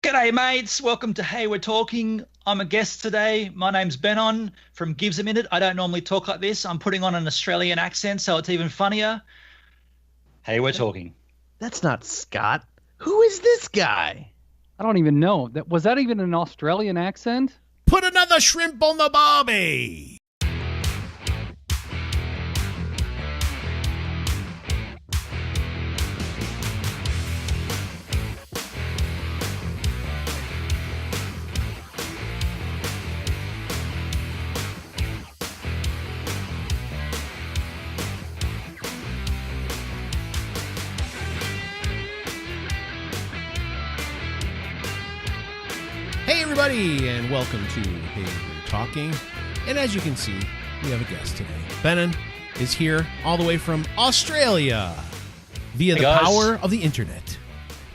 G'day, mates. Welcome to Hey We're Talking. I'm a guest today. My name's Benon from GivesAMinute. I don't normally talk like this. I'm putting on an Australian accent, so it's even funnier. Hey, we're talking. That's not Scott. Who is this guy? I don't even know. Was that even an Australian accent? Put another shrimp on the barbie. Hey everybody, and welcome to Hey We're Talking. And as you can see, we have a guest today. Benon is here all the way from Australia via the power of the internet.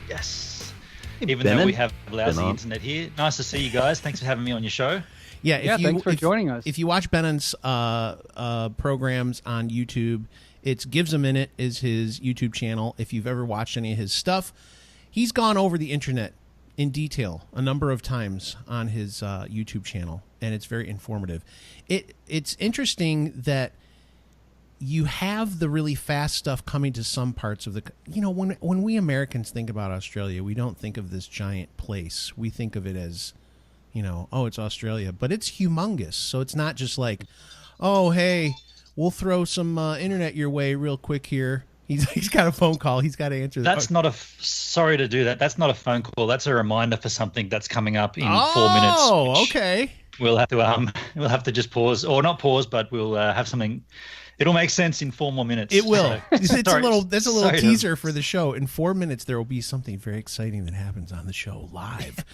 Yes. Even though we have lousy internet here. Nice to see you guys. Thanks for having me on your show. Yeah, thanks for joining us. If you watch Benon's programs on YouTube, it's GivesAMinute is his YouTube channel. If you've ever watched any of his stuff, he's gone over the internet in detail a number of times on his YouTube channel, and it's very informative. It's interesting that you have the really fast stuff coming to some parts of the... You know, when we Americans think about Australia, we don't think of this giant place. We think of it as, you know, oh, it's Australia. But it's humongous, so it's not just like, oh, hey, we'll throw some internet your way real quick here. He's got a phone call. He's got to answer. That's not a... Sorry to do that. That's not a phone call. That's a reminder for something that's coming up in 4 minutes. Oh, okay. We'll have to just pause, or not pause, but we'll have something. It'll make sense in 4 more minutes. It will. So, That's a little teaser for the show. In 4 minutes, there will be something very exciting that happens on the show live.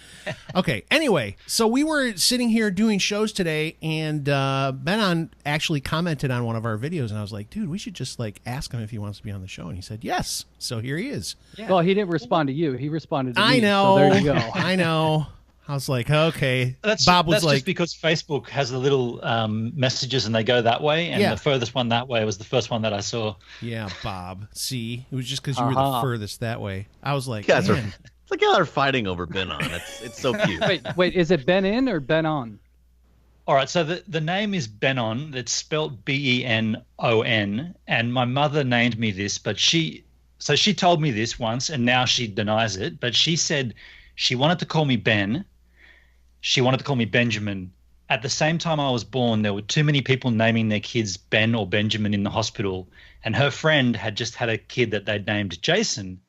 Okay. Anyway, so we were sitting here doing shows today, and Benon actually commented on one of our videos, and I was like, dude, we should just like ask him if he wants to be on the show. And he said yes. So here he is. Yeah. Well, he didn't respond to you. He responded to me. I know. So there you go. I know. I was like, okay. That's just because Facebook has the little messages and they go that way. And the furthest one that way was the first one that I saw. Yeah, Bob. See, it was just because you were the furthest that way. I was like, it's man. like y'all are fighting over Benon. It's so cute. Wait, is it Benon or Benon? All right, so the name is Benon. It's spelled Benon, and my mother named me this, but she told me this once, and now she denies it. But she said she wanted to call me Ben. She wanted to call me Benjamin. At the same time I was born, there were too many people naming their kids Ben or Benjamin in the hospital, and her friend had just had a kid that they'd named Jason.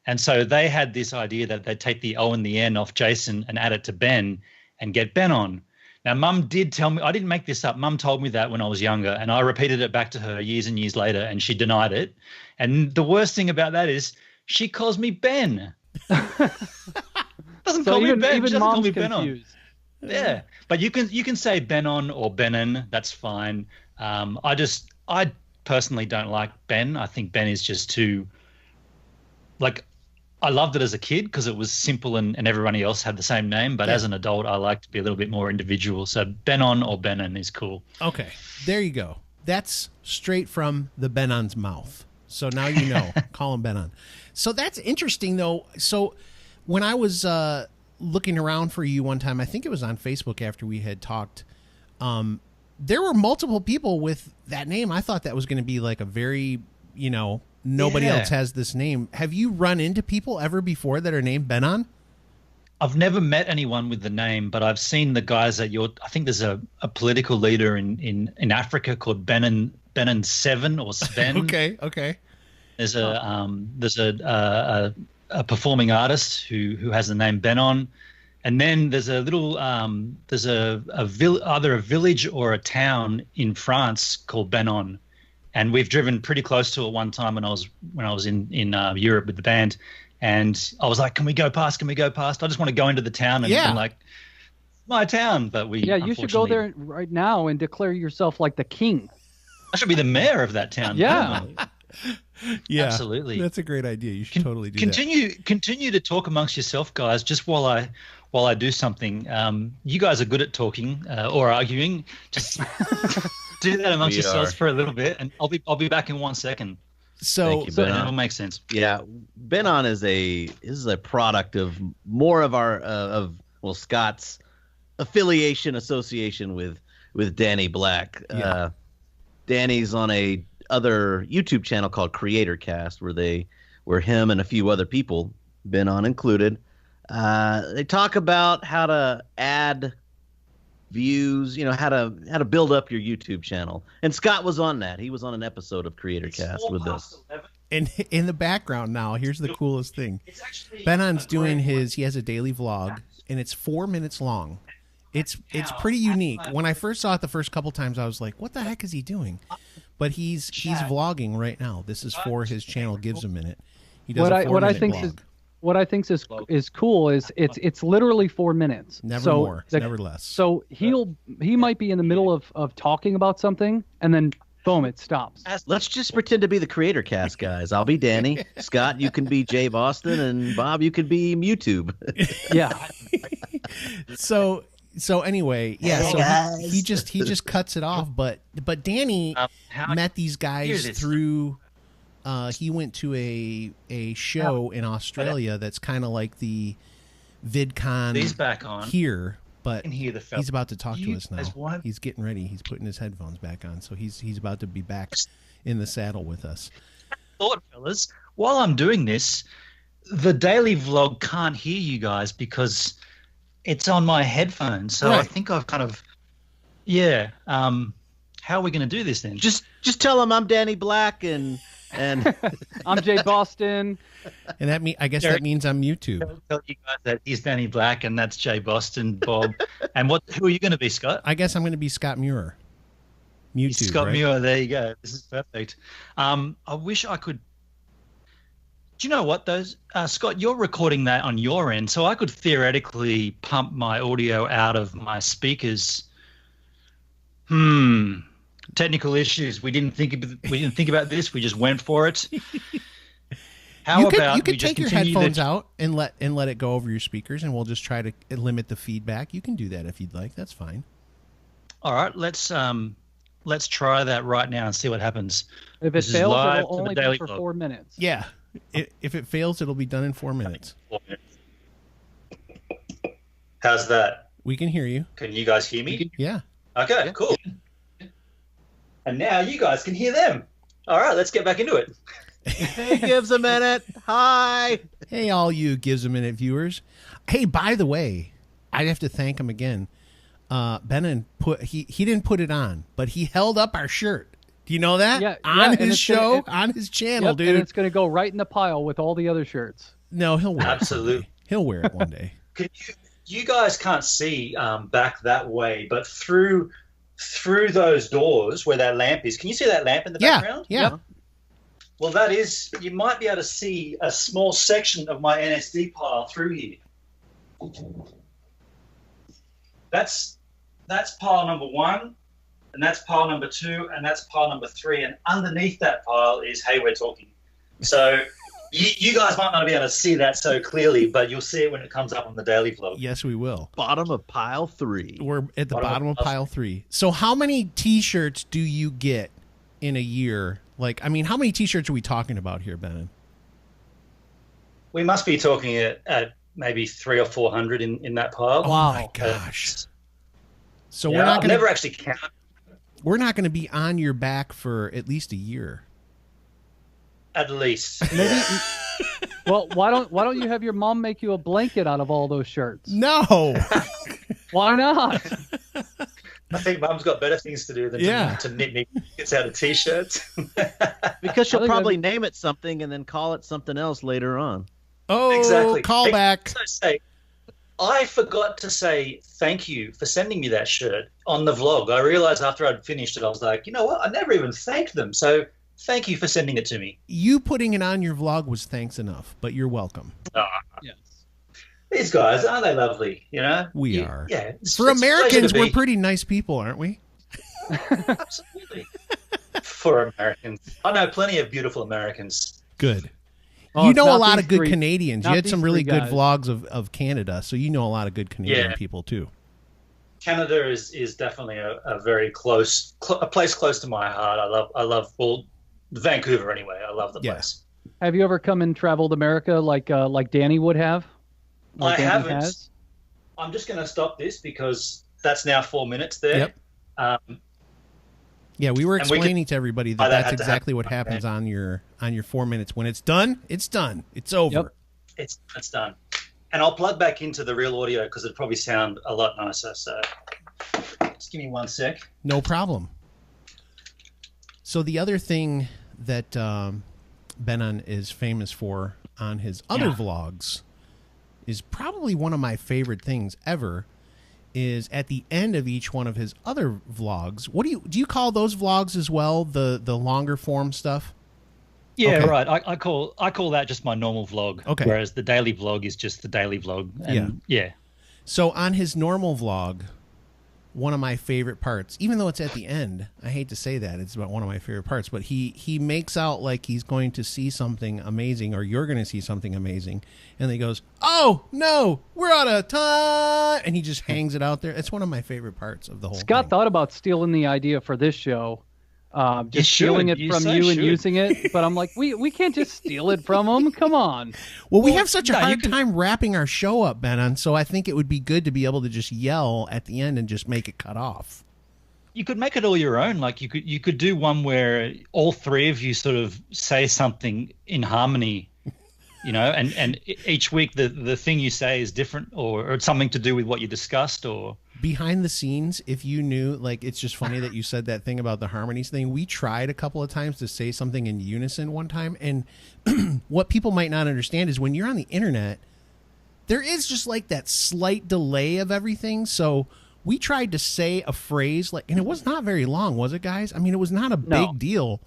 And so they had this idea that they'd take the O and the N off Jason and add it to Ben and get Benon. Now, Mum did tell me, I didn't make this up, Mum told me that when I was younger, and I repeated it back to her years and years later, and she denied it. And the worst thing about that is she calls me Ben. Doesn't call me Ben. She doesn't call me Benon. Yeah, but you can say Benon or Benon. That's fine. I personally don't like Ben. I think Ben is just too. Like, I loved it as a kid because it was simple and everybody else had the same name. But as an adult, I like to be a little bit more individual. So Benon or Benon is cool. Okay, there you go. That's straight from the Benon's mouth. So now you know. Call him Benon. So that's interesting, though. So when I was looking around for you one time, I think it was on Facebook after we had talked, there were multiple people with that name. I thought that was going to be like a very, nobody else has this name. Have you run into people ever before that are named Benon? I've never met anyone with the name, but I've seen the guys that I think there's a political leader in Africa called Benon 7 or Sven. Okay. There's a performing artist who has the name Benon, and then there's a little either a village or a town in France called Benon, and we've driven pretty close to it one time when I was in Europe with the band, and I was like, can we go past? I just want to go into the town and like my town, but you should go there right now and declare yourself like the king. I should be the mayor of that town. Yeah. Yeah, absolutely. That's a great idea. You should totally do that. Continue to talk amongst yourself, guys. Just while I do something. You guys are good at talking or arguing. Just do that amongst yourselves for a little bit, and I'll be back in 1 second. So Thank you, So Benon. it'll make sense. Yeah, Benon is a product of more of our Scott's affiliation association with Danny Black. Yeah. Danny's on a other YouTube channel called Creator Cast, where him and a few other people, Benon included, they talk about how to add views, how to build up your YouTube channel. And Scott was on that. He was on an episode of Creator Cast with us. And in the background now, here's the coolest thing. It's actually Benon's doing he has a daily vlog, and it's 4 minutes long. It's pretty unique. When I first saw it the first couple times, I was like, what the heck is he doing? But he's vlogging right now. This is for his channel, GivesAMinute. He does a 4 minute vlog. What I think is cool is it's literally 4 minutes. Never more, never less. So he might be in the middle of talking about something, and then boom, it stops. Let's just pretend to be the Creator Cast guys. I'll be Danny. Scott, you can be Jay Boston, and Bob, you can be YouTube. Yeah. So anyway, yeah. Hey, so guys. he just cuts it off. But Danny met these guys through. He went to a show in Australia that's kind of like the VidCon He's back on here, but can hear the he's about to talk to You us now. guys want- He's getting ready. He's putting his headphones back on, so he's about to be back in the saddle with us. thought, fellas, while I'm doing this, the daily vlog can't hear you guys because it's on my headphones. So I Right. think I've kind of, yeah. How are we going to do this then? Just tell them I'm Danny Black and I'm Jay Boston. And I guess that means I'm YouTube. tell you guys that he's Danny Black and that's Jay Boston, Bob. And who are you going to be, Scott? I guess I'm going to be Scott Muir. YouTube, Scott right? Muir. There you go. This is perfect. I wish I could. Do you know what, Scott? You're recording that on your end, so I could theoretically pump my audio out of my speakers. Technical issues. We didn't think about this. We just went for it. How you about could we just take your continue headphones out and let it go over your speakers, and we'll just try to limit the feedback. You can do that if you'd like. That's fine. All right, let's try that right now and see what happens. If it This is fails, live it'll to the only Daily be for Vlog. 4 minutes. Yeah. If it fails, it'll be done in 4 minutes. How's that? We can hear you. Can you guys hear me? Yeah. Okay, cool. And now you guys can hear them. All right, let's get back into it. hey, GivesAMinute. Hi. Hey, all you GivesAMinute viewers. Hey, by the way, I'd have to thank him again. Benon he didn't put it on, but he held up our shirt. Do you know that? Yeah, on and his it's show, gonna- on his channel, Yep, dude. and it's going to go right in the pile with all the other shirts. No, he'll wear it. Absolutely. One day. He'll wear it one day. Can you guys can't see back that way, but through those doors where that lamp is, can you see that lamp in the background? Yeah. Yep. Well, that is, you might be able to see a small section of my NSD pile through here. That's pile number 1, and that's pile number 2, and that's pile number 3, and underneath that pile is Hey, We're Talking. So you guys might not be able to see that so clearly, but you'll see it when it comes up on the daily vlog. Yes, we will. Bottom of pile 3. We're at the Bottom bottom of of pile 3. So how many T-shirts do you get in a year? Like, I mean, how many T-shirts are we talking about here, Benon? We must be talking at maybe 300 or 400 in that pile. Oh my gosh! So Yeah, we're not I've going never to actually counted. we're not going to be on your back for at least a year. At least. Maybe. Well, why don't you have your mom make you a blanket out of all those shirts? No. Why not? I think Mum's got better things to do than to knit me gets out of T-shirts. Because she'll I think probably name it something and then call it something else later on. Oh, Exactly. callback. So say, I forgot to say thank you for sending me that shirt on the vlog. I realized after I'd finished it, I was like, you know what? I never even thanked them. So thank you for sending it to me. You putting it on your vlog was thanks enough, but you're welcome. Yes. These guys, aren't they lovely? You know? We are. Yeah. For it's a pleasure Americans, to we're be. pretty nice people, aren't we? Absolutely. For Americans. I know plenty of beautiful Americans. Good. Oh, you it's know a not lot these of good three- Canadians. You not had some these really three good guys. vlogs of Canada, so you know a lot of good Canadian Yeah. people too. Canada is definitely a very close a place close to my heart. I love well, Vancouver anyway. I love the Yeah. place. Have you ever come and traveled America like Danny would have? Like I Danny haven't. has? I'm just going to stop this because that's now 4 minutes there. Yep. Yeah, we were And we explaining to everybody Why that that that's had to exactly happen. what happens on your 4 minutes. When it's done, it's done. It's over. Yep. It's done. And I'll plug back into the real audio because it'd probably sound a lot nicer. So just give me 1 sec. No problem. So the other thing that Benon is famous for on his other vlogs is probably one of my favorite things ever. Is at the end of each one of his other vlogs. What do you call those vlogs as well? The longer form stuff. Yeah, Okay. right. I call that just my normal vlog. Okay. Whereas the daily vlog is just the daily vlog. And yeah. So on his normal vlog, one of my favorite parts, even though it's at the end, I hate to say that, it's about one of my favorite parts, but he makes out like he's going to see something amazing or you're going to see something amazing. And then he goes, "Oh, no, we're out of time." And he just hangs it out there. It's one of my favorite parts of the whole Scott thing. thought about stealing the idea for this show. You Just stealing should. it You from so you and should. using it. But I'm like, we can't just steal it from him. Come on. Well, we have such a no, you hard can- time wrapping our show up, Benon, so I think it would be good to be able to just yell at the end and just make it cut off. You could make it all your own. Like you could do one where all three of you sort of say something in harmony, you know, and each week the thing you say is different or it's something to do with what you discussed or Behind the scenes, if you knew, like, it's just funny that you said that thing about the harmonies thing. We tried a couple of times to say something in unison one time, and what people might not understand is when you're on the internet, there is just like that slight delay of everything. So we tried to say a phrase, like, and it was not very long, was it, guys? I mean, it was not a big deal.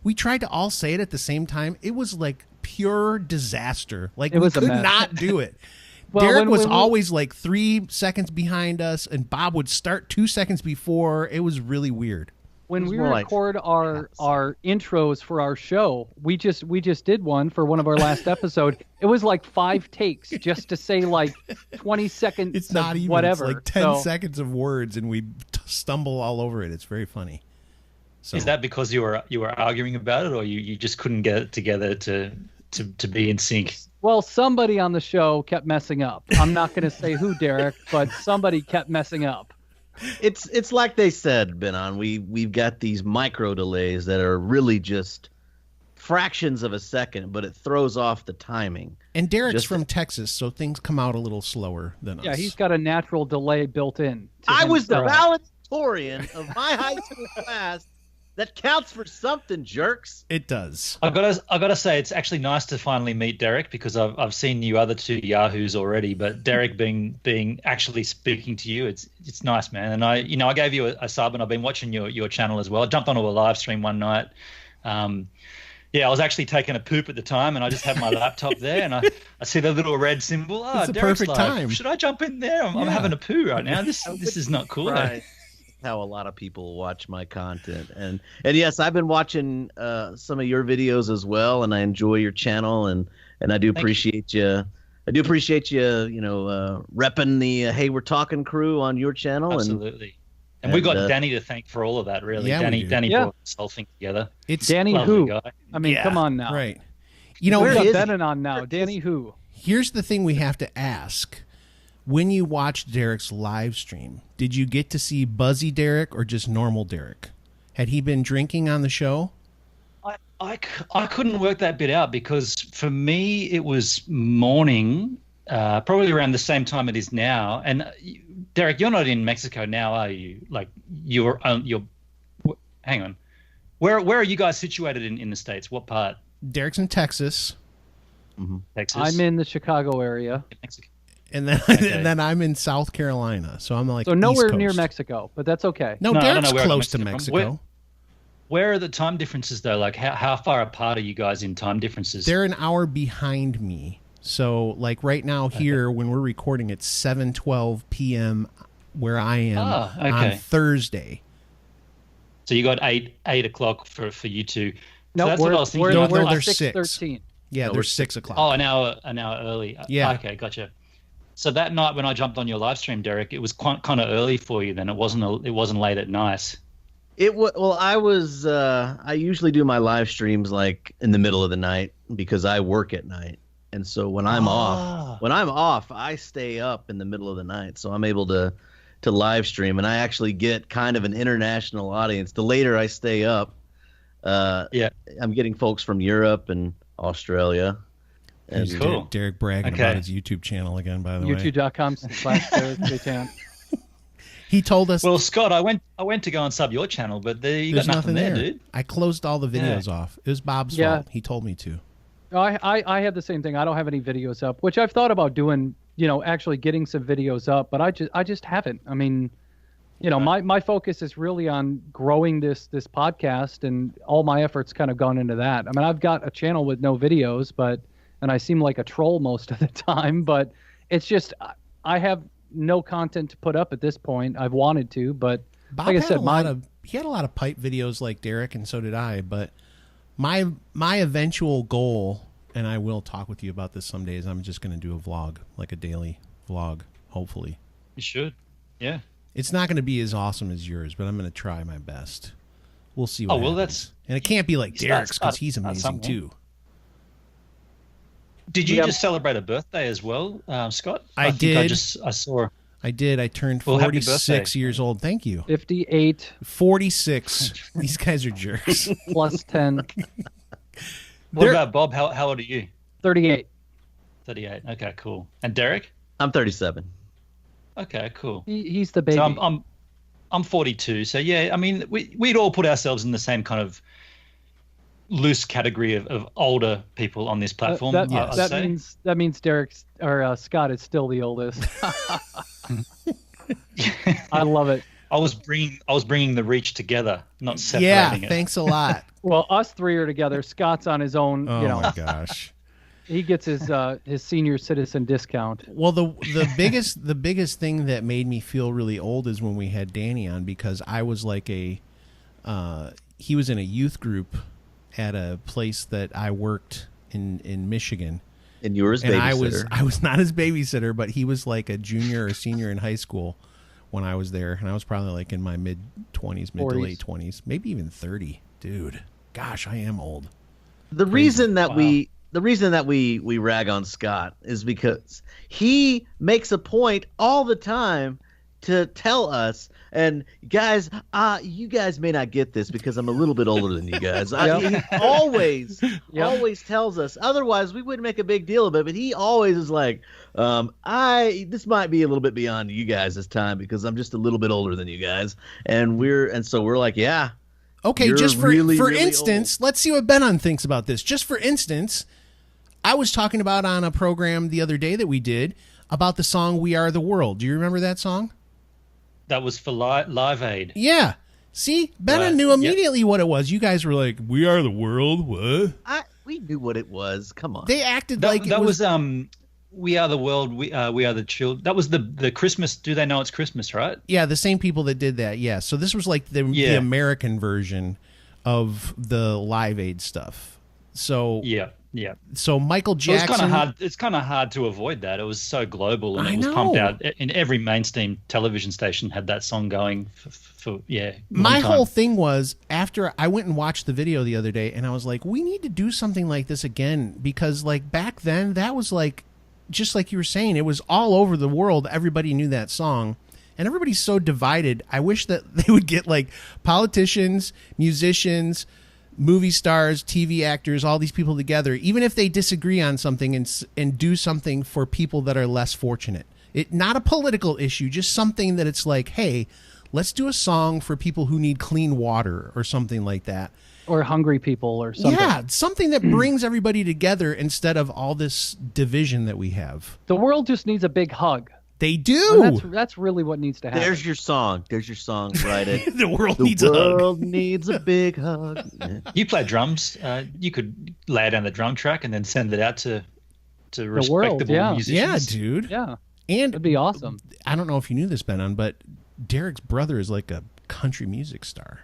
We tried to all say it at the same time. It was like pure disaster. Like, It was we a could mess. not do it. Well, Derek when was we- always like 3 seconds behind us, and Bob would start 2 seconds before. It was really weird. When was we more like record our intros for our show, we just did one for one of our last episode. It was like 5 takes just to say like 20 seconds It's not of even. whatever. It's like 10 So, seconds of words, and we stumble all over it. It's very funny. So is that because you were arguing about it or you just couldn't get it together to be in sync? well, somebody on the show kept messing up. I'm not going to say who, Derek, but somebody kept messing up. It's like they said, Benon. We've got these micro delays that are really just fractions of a second, but it throws off the timing. and Derek's just- from Texas, so things come out a little slower than Yeah, us. he's got a natural delay built in. to I him. was the So- valedictorian of my high school class. That counts for something, jerks. It does. I gotta say it's actually nice to finally meet Derek because I've seen you other two yahoos already, but Derek being actually speaking to you, it's nice, man. And I gave you a sub and I've been watching your channel as well. I jumped onto a live stream one night. Yeah, I was actually taking a poop at the time, and I just had my laptop there, and I see the little red symbol. Oh, It's the Derek's perfect live. time. Should I jump in there? I'm having a poo right now. This is not cool. Right. How a lot of people watch my content, and yes, I've been watching some of your videos as well, and I enjoy your channel, and I do appreciate you. I do appreciate you, repping the Hey We're Talking crew on your channel. Absolutely. And we got Danny to thank for all of that, really. Yeah, we do. Danny Yeah. brought this whole thing together. It's Danny Lovely who? guy. I mean, Yeah, come on now. right. You know, We Where got is he? Benon on now. Danny who? here's the thing we have to ask. When you watched Derek's live stream, did you get to see Buzzy Derek or just normal Derek? Had he been drinking on the show? I couldn't work that bit out because for me it was morning, probably around the same time it is now. And Derek, you're not in Mexico now, are you? Like you're hang on. Where are you guys situated in the States? What part? Derek's in Texas, Texas? I'm in the Chicago area, Mexico. and then Okay. and then I'm in South Carolina. So I'm like so nowhere East near Coast. Mexico, but that's okay. No, No, I don't Derek's know where close to Mexico from. Mexico. Where are the time differences though? Like how far apart are you guys in time differences? They're an hour behind me. So like right now here when we're recording it's 7:12 p.m. where I am okay. on Thursday. So you got eight o'clock for you two. No, so that's what I was thinking. No, we're they're 6:13. Yeah, No, they're we're 6 o'clock. Oh, an hour early. Yeah. Okay, gotcha. So that night when I jumped on your live stream, Derek, it was kind of early for you. Then it wasn't late at night. I usually do my live streams like in the middle of the night because I work at night. And so when I'm off, I stay up in the middle of the night. So I'm able to live stream, and I actually get kind of an international audience. The later I stay up, I'm getting folks from Europe and Australia. And cool. Derek bragging about his YouTube channel again, by the way. YouTube.com/DerekJTan. He told us. Well, Scott, I went to go and sub your channel, but you got nothing there, dude. I closed all the videos off. It was Bob's fault. He told me to. I had the same thing. I don't have any videos up, which I've thought about doing, actually getting some videos up, but I just haven't. I mean, my focus is really on growing this podcast, and all my efforts kind of gone into that. I mean, I've got a channel with no videos, and I seem like a troll most of the time, but it's just I have no content to put up at this point. I've wanted to, but Bob like I said, he had a lot of pipe videos like Derek, and so did I, but my eventual goal, and I will talk with you about this some days, I'm just going to do a vlog, like a daily vlog, hopefully. You should. Yeah. It's not going to be as awesome as yours, but I'm going to try my best. We'll see what happens. And it can't be like Derek's because he's amazing too. Did you just celebrate a birthday as well, Scott? I did. I saw. I did. I turned 46 years old. Thank you. 58. 46. These guys are jerks. Plus 10. What about Bob? How old are you? 38. 38. Okay, cool. And Derek? I'm 37. Okay, cool. He's the baby. So I'm 42. So yeah, I mean, we'd all put ourselves in the same kind of loose category of older people on this platform. That means Derek's or Scott is still the oldest. I love it. I was bringing the reach together, not separating it. Yeah, thanks a lot. Well, us three are together. Scott's on his own. Oh my gosh. He gets his senior citizen discount. Well, the biggest thing that made me feel really old is when we had Danny on, because I was like he was in a youth group at a place that I worked in Michigan. And you were his babysitter. I was not his babysitter, but he was like a junior or senior in high school when I was there, and I was probably like in my mid-20s, mid to late 20s, maybe even 30. Dude, gosh, I am old. The reason that we rag on Scott is because he makes a point all the time to tell us, and guys, you guys may not get this because I'm a little bit older than you guys. He always tells us. Otherwise, we wouldn't make a big deal of it. But he always is like, this might be a little bit beyond you guys this time because I'm just a little bit older than you guys, so we're like, yeah. Okay, just for really instance, let's see what Benon thinks about this. Just for instance, I was talking about on a program the other day that we did about the song "We Are the World." Do you remember that song? That was for Live Aid. Yeah. See, Benon knew immediately what it was. You guys were like, "We are the world." What? We knew what it was. Come on. They acted like it was. We are the world. We are the children. That was the Christmas. Do they know it's Christmas? Right? Yeah, the same people that did that. Yeah. So this was like the American version of the Live Aid stuff. So yeah. So Michael Jackson. It's kind of hard to avoid that. It was so global, and it was pumped out in every mainstream television station had that song going for My whole thing was, after I went and watched the video the other day, and I was like, we need to do something like this again, because like back then that was like, just like you were saying, it was all over the world. Everybody knew that song, and everybody's so divided. I wish that they would get like politicians, musicians, movie stars, TV actors, all these people together, even if they disagree on something, and do something for people that are less fortunate. Not a political issue, just something that it's like, hey, let's do a song for people who need clean water or something like that. Or hungry people or something. Yeah, something that brings everybody together instead of all this division that we have. The world just needs a big hug. They do. That's really what needs to happen. There's your song. Write it. The world needs a hug. The world needs a big hug. You play drums. You could lay down the drum track and then send it out to respectable musicians. Yeah, dude. Yeah. And it'd be awesome. I don't know if you knew this, Benon, but Derek's brother is like a country music star.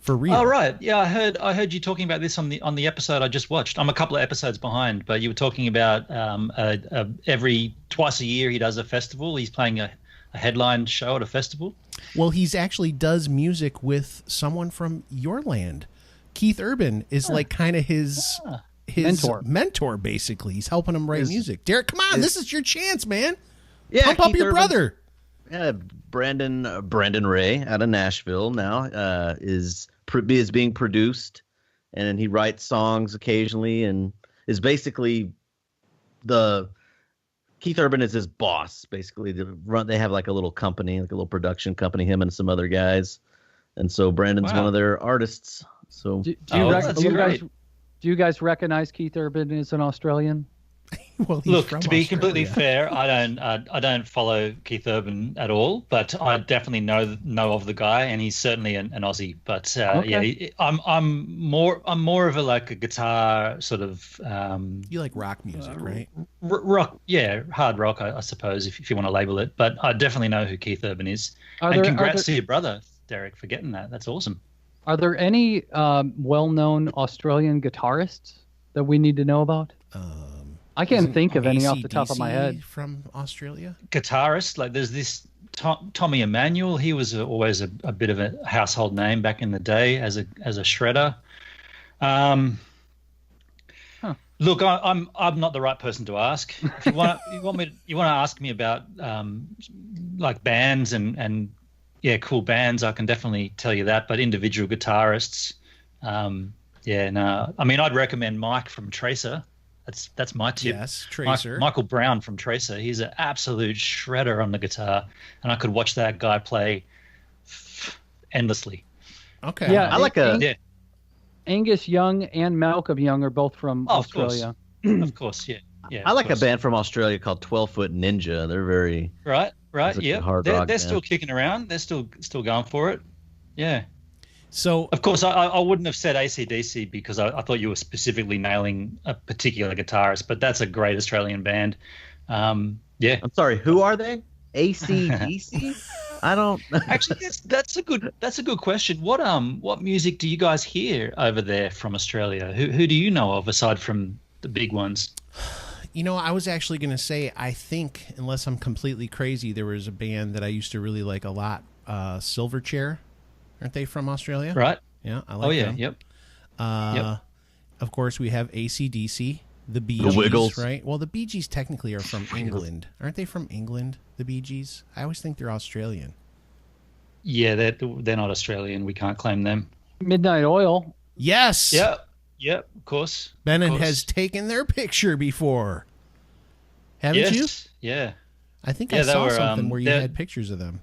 For real. Oh right, yeah, I heard you talking about this on the episode I just watched. I'm a couple of episodes behind, but you were talking about every twice a year he does a festival. He's playing a headline show at a festival. Well, he's actually does music with someone from your land. Keith Urban is like kind of his mentor, basically. He's helping him write music. Derek, come on, this is your chance, man. Yeah, Pump up Keith your Urban. brother. Yeah, Brandon Ray out of Nashville now is being produced, and he writes songs occasionally, and is basically Keith Urban is his boss. Basically, they have like a little company, like a little production company, him and some other guys, and so Brandon's one of their artists. So Do you guys recognize Keith Urban as an Australian? Well, look, to be completely fair, I don't follow Keith Urban at all, but I definitely know of the guy, and he's certainly an Aussie. But yeah, I'm more of a guitar sort of. You like rock music, right? Rock, yeah, hard rock, I suppose, if you want to label it. But I definitely know who Keith Urban is. And congrats to your brother, Derek, for getting that. That's awesome. Are there any well-known Australian guitarists that we need to know about? I can't think of any off the top of my head. From Australia? Guitarist, like there's this Tommy Emmanuel. He was always a bit of a household name back in the day as a shredder. Look, I'm not the right person to ask. If you want to ask me about like bands and yeah, cool bands, I can definitely tell you that. But individual guitarists, yeah, no. I mean, I'd recommend Mike from Tracer. That's my tip. Yes, Tracer. Michael Brown from Tracer. He's an absolute shredder on the guitar, and I could watch that guy play endlessly. Okay. Yeah, I like Angus Young and Malcolm Young are both from Australia. Of course, yeah. I like a band from Australia called 12 Foot Ninja. They're very right. Yeah, hard rock they're band. still kicking around. They're still going for it. Yeah. So, of course, I wouldn't have said AC/DC because I thought you were specifically nailing a particular guitarist, but that's a great Australian band. Yeah. I'm sorry, who are they? AC/DC? I don't. Actually, that's a good question. What music do you guys hear over there from Australia? Who do you know of aside from the big ones? You know, I was actually going to say, I think, unless I'm completely crazy, there was a band that I used to really like a lot, Silverchair. Aren't they from Australia? Right. Yeah, I like them. Yep. Of course, we have AC/DC, the Bee The Gees, Wiggles. right? Well, the Bee Gees technically are from England. Aren't they from England, the Bee Gees? I always think they're Australian. Yeah, they're not Australian. We can't claim them. Midnight Oil. Yes. Yep, of course. Benon has taken their picture before. Haven't you? Yeah. I think I saw something where you had pictures of them.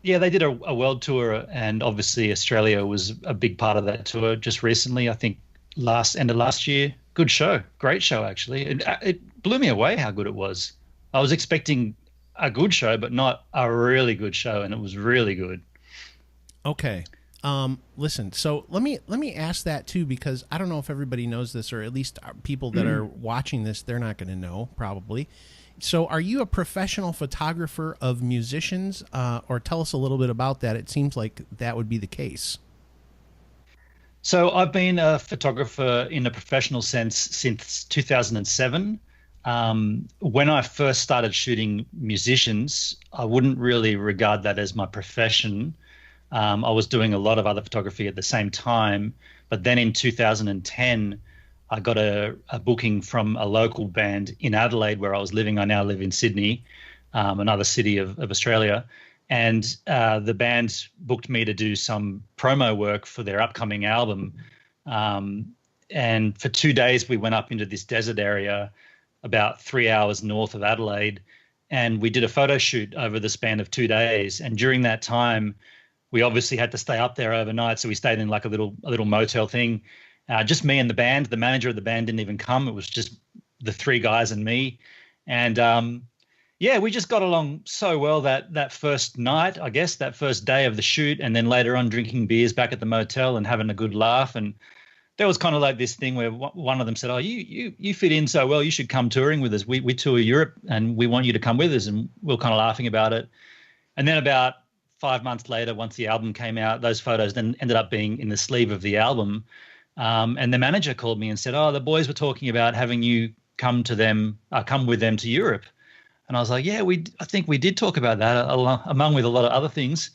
Yeah, they did a world tour, and obviously Australia was a big part of that tour just recently. I think end of last year. Good show, great show actually. It blew me away how good it was. I was expecting a good show, but not a really good show, and it was really good. Okay, listen. So let me ask that too, because I don't know if everybody knows this, or at least people that are watching this, they're not going to know probably. So are you a professional photographer of musicians, or tell us a little bit about that? It seems like that would be the case. So I've been a photographer in a professional sense since 2007. When I first started shooting musicians, I wouldn't really regard that as my profession. I was doing a lot of other photography at the same time. But then in 2010, I got a booking from a local band in Adelaide where I was living. I now live in Sydney, another city of Australia. And the band booked me to do some promo work for their upcoming album. And for 2 days, we went up into this desert area about 3 hours north of Adelaide. And we did a photo shoot over the span of 2 days. And during that time, we obviously had to stay up there overnight. So we stayed in like a little motel thing. Just me and the band. The manager of the band didn't even come. It was just the three guys and me. And yeah, we just got along so well that first night, I guess, that first day of the shoot, and then later on drinking beers back at the motel and having a good laugh. And there was kind of like this thing where one of them said, "Oh, you fit in so well. You should come touring with us. We tour Europe, and we want you to come with us." And we were kind of laughing about it. And then about 5 months later, once the album came out, those photos then ended up being in the sleeve of the album. And the manager called me and said, "Oh, the boys were talking about having you come with them to Europe." And I was like, yeah, I think we did talk about that among with a lot of other things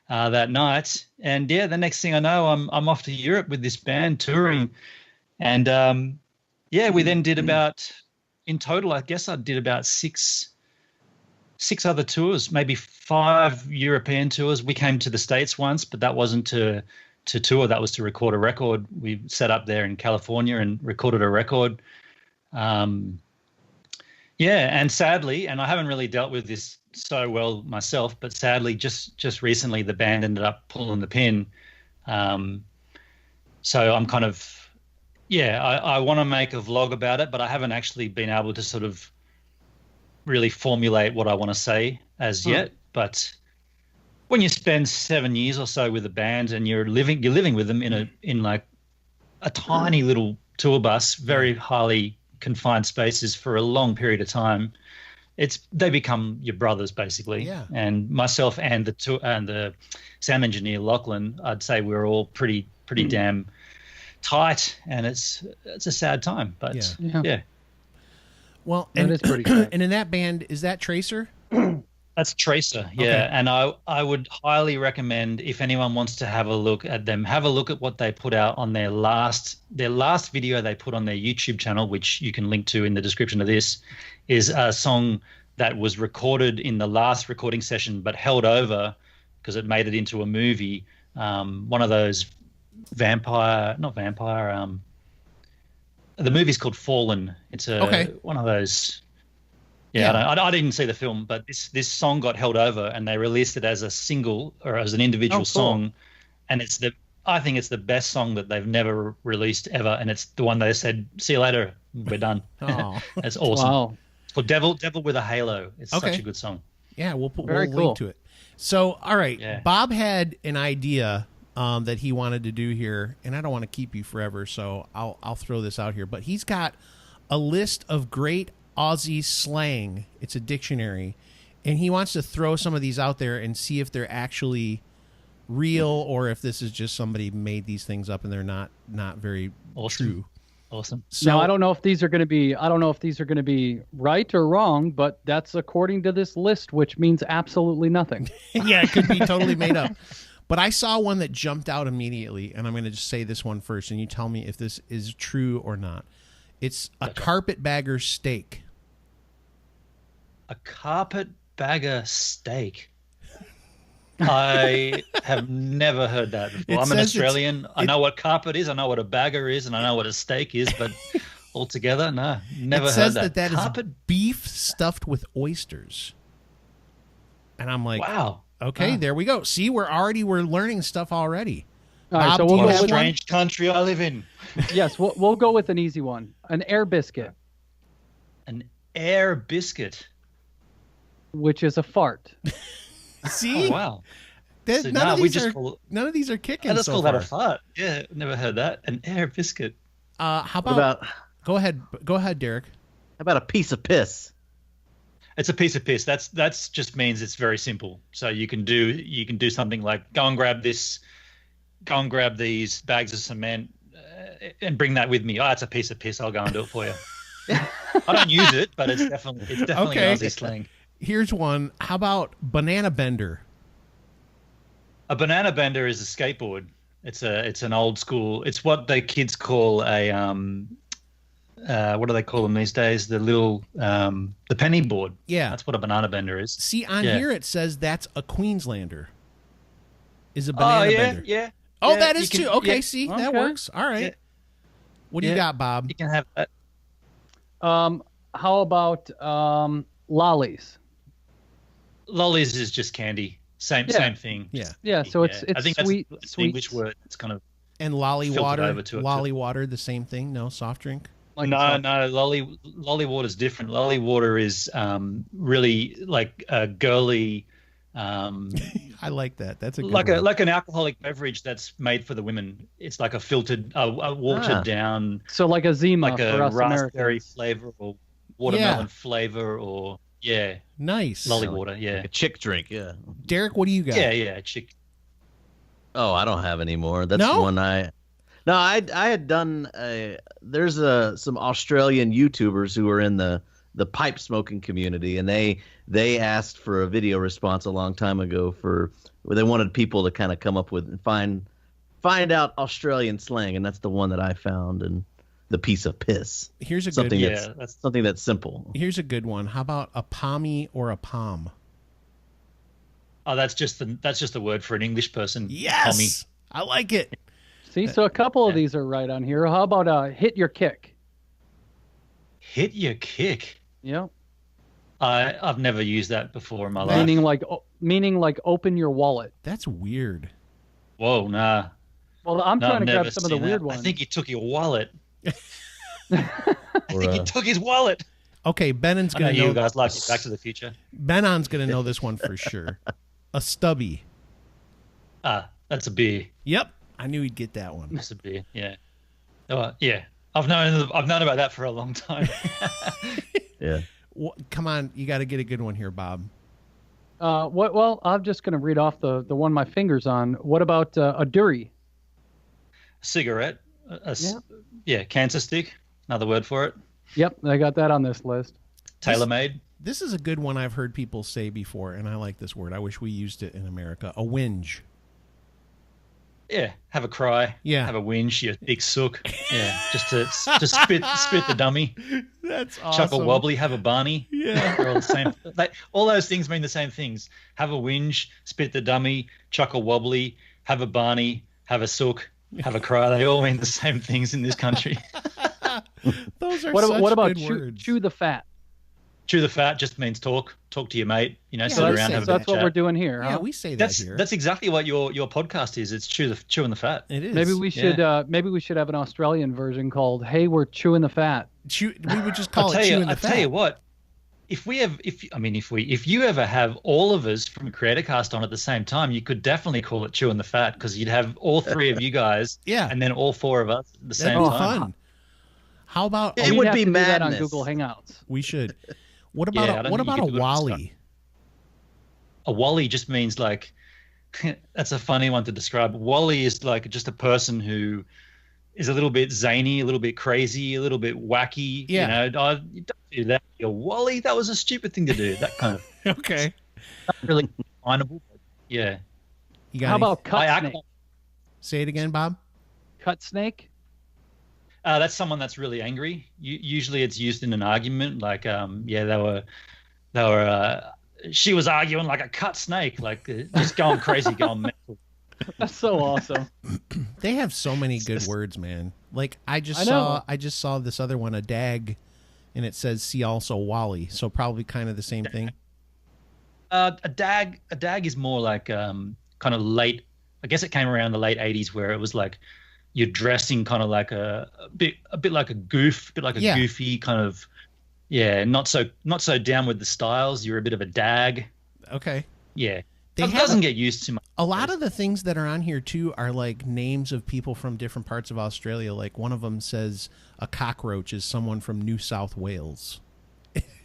that night. And yeah, the next thing I know, I'm off to Europe with this band touring. And yeah, we then did about, in total, I guess I did about six other tours, maybe 5 European tours. We came to the States once, but that wasn't to tour. That was to record a record. We set up there in California and recorded a record. Yeah, and sadly, and I haven't really dealt with this so well myself, but sadly, just recently, the band ended up pulling the pin. So I'm kind of, yeah, I want to make a vlog about it, but I haven't actually been able to sort of really formulate what I want to say as yet. But when you spend 7 years or so with a band and you're living with them in like a tiny little tour bus, very highly confined spaces for a long period of time, they become your brothers basically. Yeah. And myself and the sound engineer Lachlan, I'd say we're all pretty damn tight, and it's a sad time, but yeah. Well, That is pretty sad. And in that band, is that Tracer? That's Tracer, yeah. Okay. And I would highly recommend, if anyone wants to have a look at them, have a look at what they put out on their last video they put on their YouTube channel, which you can link to in the description of this, is a song that was recorded in the last recording session but held over because it made it into a movie. One of those the movie's called Fallen. It's one of those. Yeah, I didn't see the film, but this song got held over and they released it as a single or as an individual song, and I think it's the best song that they've never released ever, and it's the one they said, "See you later, we're done." Oh. It's awesome. Wow. It's called Devil with a Halo. It's such a good song. Yeah, we'll Very cool. link to it. So, all right, Yeah. Bob had an idea that he wanted to do here, and I don't want to keep you forever, so I'll throw this out here. But he's got a list of great Aussie slang. It's a dictionary, and he wants to throw some of these out there and see if they're actually real or if this is just somebody made these things up and they're not very true. Awesome. So Now I don't know if these are going to be right or wrong, but that's according to this list, which means absolutely nothing. yeah, it could be totally made up. But I saw one that jumped out immediately, and I'm going to just say this one first, and you tell me if this is true or not. It's a carpetbagger steak. A carpetbagger steak. I have never heard that before. I'm an Australian. I know what carpet is. I know what a bagger is, and I know what a steak is. But altogether, no, never heard that. It says that is beef stuffed with oysters. And I'm like, wow. Okay, there we go. See, we're learning stuff already. All right, Bob, so do you we'll go have with one? Strange country I live in. Yes, we'll go with an easy one. An air biscuit, An air biscuit. which is a fart. See, Oh, wow. That- So none now of we these just are call none of these are kicking. let's so call that a far. fart. Yeah, never heard that. An air biscuit. How What about, about go ahead, Derek. how about a piece of piss? It's a piece of piss. That's just means it's very simple. So you can do something like go and grab these bags of cement and bring that with me. Oh, it's a piece of piss. I'll go and do it for you. I don't use it, but it's definitely Okay. an Aussie slang. Here's one. How about banana bender? A banana bender is a skateboard. It's an old school. It's what the kids call a what do they call them these days? The little the penny board. Yeah. That's what a banana bender is. See, on Yeah. here it says that's a Queenslander. Is a banana bender. yeah. Oh, Yeah, that you is can- too. Okay, yeah. see, that Okay. works. All right. Yeah. What do you Yeah. got, Bob? You can have that. How about lollies? Lollies is just candy. Same thing. Yeah. Yeah, so it's I think sweet, that's an sweet English word. It's kind of And lolly Filtered water. over to it, Lolly water, the same thing. No soft drink. like no. Lolly water is different. Lolly water is really like a girly, I like that. That's a good like one. an alcoholic beverage that's made for the women. It's like a filtered, a watered down, So like a Zima like for a us raspberry Americans. flavor or watermelon flavor or Nice. lolly water. Yeah, A chick drink, yeah. Derek, what do you got? yeah, chick. Oh, I don't have any more. That's No? the one I had done. There's some Australian YouTubers who are in the the pipe smoking community, and they asked for a video response a long time ago where they wanted people to kind of come up with and find out Australian slang, and that's the one that I found, and the piece of piss. Here's a something good that's something that's simple. Here's a good one. How about a pommy or a pom? Oh, that's just the word for an English person. Yes, Pommy. I like it. See, so a couple of these are right on here. How about hit your kick? Hit your kick. Yeah. I've never used that before in my life. Meaning like open your wallet. That's weird. Whoa, nah. Well, I'm No, trying I've to grab never some of the seen weird that. ones. I think he took your wallet. I think he took his wallet. Okay, Benon's I know gonna you know. guys like Back to the Future. Benon's gonna know this one for sure. A stubby. That's a beer. Yep, I knew he'd get that one. That's a beer. Yeah. Oh, yeah. I've known about that for a long time. Yeah. Come on, you got to get a good one here, Bob. Well, I'm just going to read off the one my finger's on. What about a durry? Cigarette. Cancer stick. Another word for it. Yep, I got that on this list. Tailor-made. This is a good one I've heard people say before, and I like this word. I wish we used it in America. A whinge. Yeah, have a cry. Yeah. Have a whinge, you big sook. Yeah, just spit the dummy. That's awesome. Chuckle wobbly, have a Barney. Yeah. They're all the same. All those things mean the same things. Have a whinge, spit the dummy, chuckle wobbly, have a Barney, have a sook, have a cry. They all mean the same things in this country. Those are what about good words. chew the fat? Chew the fat just means talk to your mate. Sit So around, have a bit that's of what chat. we're doing here. Yeah, Huh? we say that here. That's exactly what your podcast is. It's chewing the fat. It is. Maybe we should have an Australian version called "Hey, we're chewing the fat." We would just call it chewing the fat. I'll tell you what. If you ever have all of us from Creator Cast on at the same time, you could definitely call it chewing the fat, because you'd have all three of you guys, and then all four of us at the same That'd be time. fun. How about It would be do that on madness. Google Hangouts. we should? What about I don't what think you about a could do it wally? A wally just means like, that's a funny one to describe. Wally is like just a person who is a little bit zany, a little bit crazy, a little bit wacky. Yeah. You don't do that. You're Wally. That was a stupid thing to do. That kind of Okay. not really definable. But yeah. You got How any- about cut snake? say it again, Bob? Cut snake? That's someone that's really angry. Usually it's used in an argument. Like, she was arguing like a cut snake, like just going crazy, going mental. That's so awesome. They have so many good words, man. Like I just know. saw this other one, a dag, and it says see also Wally. So probably kind of the same thing. A dag is more like kind of late. I guess it came around the late '80s, where it was like you're dressing kind of like a bit like a goof, a bit like a goofy kind of, not so down with the styles. You're a bit of a dag. Okay. Yeah. They It doesn't get used too much. A lot of the things that are on here too are like names of people from different parts of Australia. Like one of them says a cockroach is someone from New South Wales.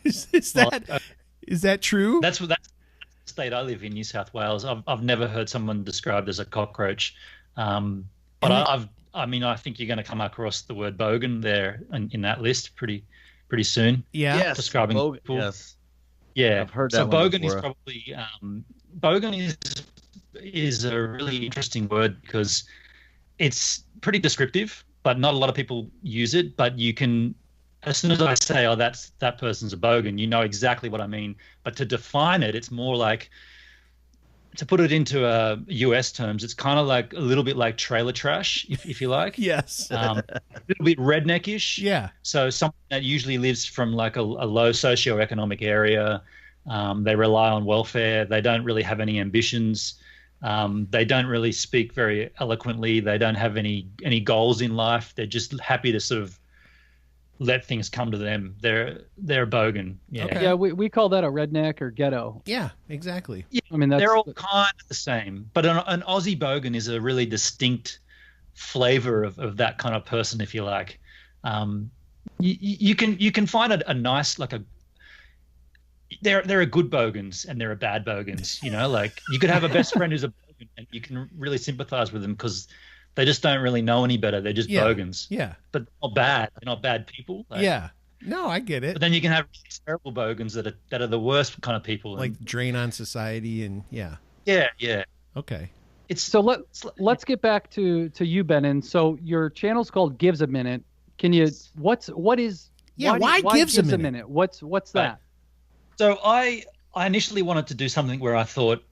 Is that true? That's the state I live in, New South Wales. I've never heard someone described as a cockroach. But I think you're going to come across the word bogan there in that list pretty soon. Yeah. Yes. Describing Bogan, people. yes. Yeah. I've heard So that one bogan is before. probably bogan is a really interesting word because it's pretty descriptive, but not a lot of people use it. But you can, as soon as I say, "Oh, that person's a bogan," you know exactly what I mean. But to define it, it's more like, to put it into US terms, it's kind of like a little bit like trailer trash, if you like. Yes. A little bit redneckish. Yeah. So someone that usually lives from like a low socioeconomic area. They rely on welfare. They don't really have any ambitions. They don't really speak very eloquently. They don't have any goals in life. They're just happy to sort of let things come to them. They're a bogan. Yeah. Okay. Yeah, we call that a redneck or ghetto. Yeah, exactly. I mean, They're all kind of the same, but an Aussie bogan is a really distinct flavor of that kind of person, if you like. You can find a nice, like there are good bogans and there are bad bogans. You know, like you could have a best friend who's a bogan and you can really sympathize with them because they just don't really know any better. They're just bogans. Yeah. But they're not bad. They're not bad people. Like, Yeah. No, I get it. But then you can have terrible bogans that are the worst kind of people. Like drain on society and yeah. Yeah. Okay. So let's get back to you, Benon. So your channel's called GivesAMinute. Can you why Gives a Minute? What's that? So I initially wanted to do something where I thought,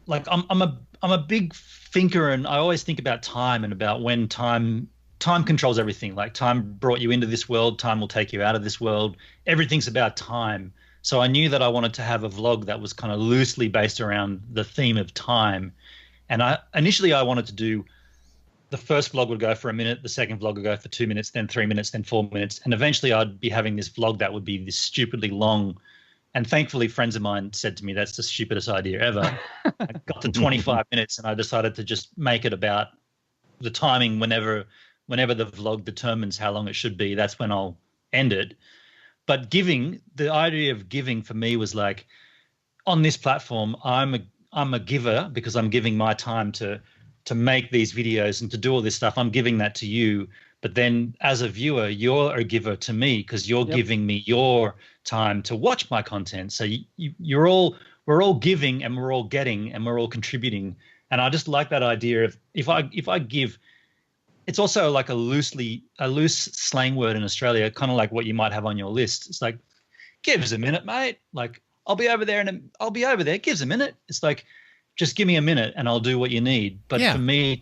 like, I'm a big thinker, and I always think about time and about when time controls everything. Like, time brought you into this world, time will take you out of this world. Everything's about time. So I knew that I wanted to have a vlog that was kind of loosely based around the theme of time. And initially I wanted to do, the first vlog would go for a minute, the second vlog would go for 2 minutes, then 3 minutes, then 4 minutes. And eventually I'd be having this vlog that would be this stupidly long. And thankfully, friends of mine said to me, that's the stupidest idea ever. I got to 25 minutes and I decided to just make it about the timing. Whenever the vlog determines how long it should be, that's when I'll end it. But the idea of giving for me was like, on this platform, I'm a giver because I'm giving my time to make these videos and to do all this stuff. I'm giving that to you. But then as a viewer, you're a giver to me because you're giving me your time to watch my content. So we're all giving and we're all getting and we're all contributing. And I just like that idea of if I give, it's also like a loose slang word in Australia, kind of like what you might have on your list. It's like, give us a minute, mate. Like, I'll be over there Give us a minute. It's like, just give me a minute and I'll do what you need. But for me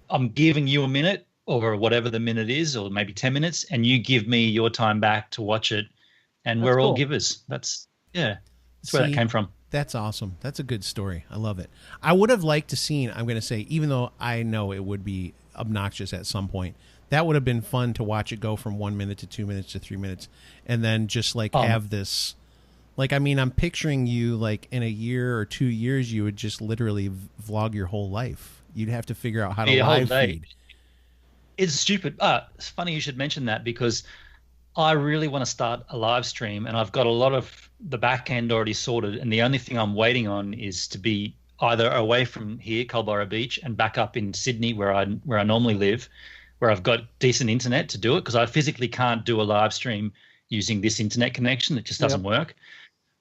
I'm giving you a minute or whatever the minute is, or maybe 10 minutes, and you give me your time back to watch it. And we're all givers. That's where that came from. That's awesome. That's a good story. I love it. I would have liked to seen, I'm going to say, even though I know it would be obnoxious at some point, that would have been fun to watch it go from 1 minute to 2 minutes to 3 minutes. And then just like have this, like, I mean, I'm picturing you like in a year or 2 years, you would just literally vlog your whole life. You'd have to figure out how to live feed. It's stupid. It's funny you should mention that because I really want to start a live stream and I've got a lot of the back end already sorted. And the only thing I'm waiting on is to be either away from here, Culburra Beach, and back up in Sydney where I normally live, where I've got decent internet to do it, because I physically can't do a live stream using this internet connection. It just doesn't work.